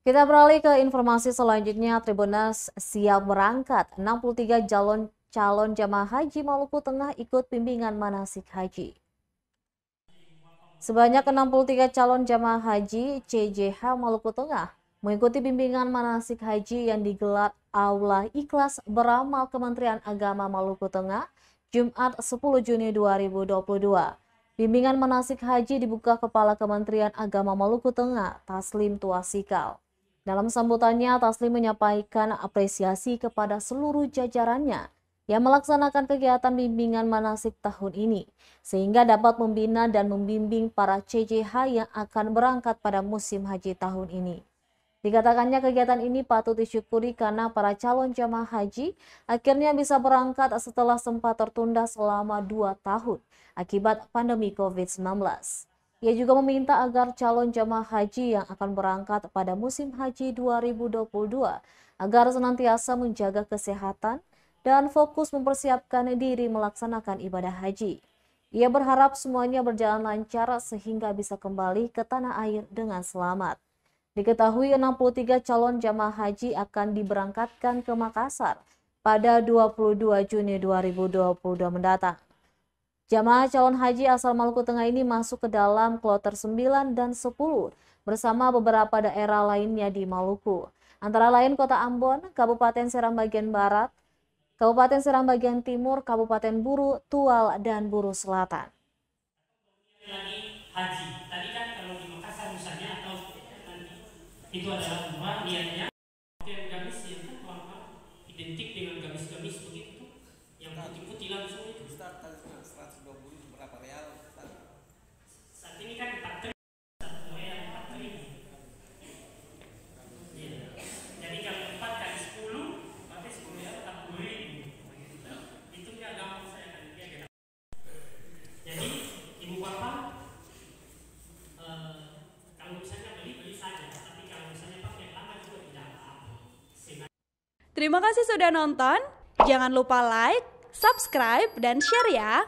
Kita beralih ke informasi selanjutnya. Tribunnews siap berangkat. 63 calon jamaah haji Maluku Tengah ikut bimbingan manasik haji. Sebanyak 63 calon jamaah haji CJH Maluku Tengah mengikuti bimbingan manasik haji yang digelar Aula Ikhlas Beramal Kementerian Agama Maluku Tengah, Jumat 10 Juni 2022. Bimbingan manasik haji dibuka Kepala Kementerian Agama Maluku Tengah, Taslim Tuasikal. Dalam sambutannya, Taslim menyampaikan apresiasi kepada seluruh jajarannya yang melaksanakan kegiatan bimbingan manasik tahun ini, sehingga dapat membina dan membimbing para CJH yang akan berangkat pada musim haji tahun ini. Dikatakannya kegiatan ini patut disyukuri karena para calon jamaah haji akhirnya bisa berangkat setelah sempat tertunda selama 2 tahun akibat pandemi COVID-19. Ia juga meminta agar calon jamaah haji yang akan berangkat pada musim haji 2022 agar senantiasa menjaga kesehatan dan fokus mempersiapkan diri melaksanakan ibadah haji. Ia berharap semuanya berjalan lancar sehingga bisa kembali ke tanah air dengan selamat. Diketahui 63 calon jamaah haji akan diberangkatkan ke Makassar pada 22 Juni 2022 mendatang. Jamaah calon haji asal Maluku Tengah ini masuk ke dalam kloter 9 dan 10 bersama beberapa daerah lainnya di Maluku, antara lain Kota Ambon, Kabupaten Seram bagian Barat, Kabupaten Seram bagian Timur, Kabupaten Buru, Tual, dan Buru Selatan. Haji, tadi kan kalau di Makassar misalnya atau nanti itu adalah umrah niatnya. Pakaian gamis yang kan kawan-kawan identik dengan gamis-gamis begitu, yang putih-putih langsung itu. Start 120 berapa real? Saat ini kan 4 jadi kalau 4 kali 10 berarti 10 ya 40.000. Itu nggak gampang saya kan dia. Jadi ibu bapak kalau misalnya beli saja, tapi kalau misalnya pakai lama juga tidak apa-apa. Terima kasih sudah nonton. Jangan lupa like, subscribe, dan share ya.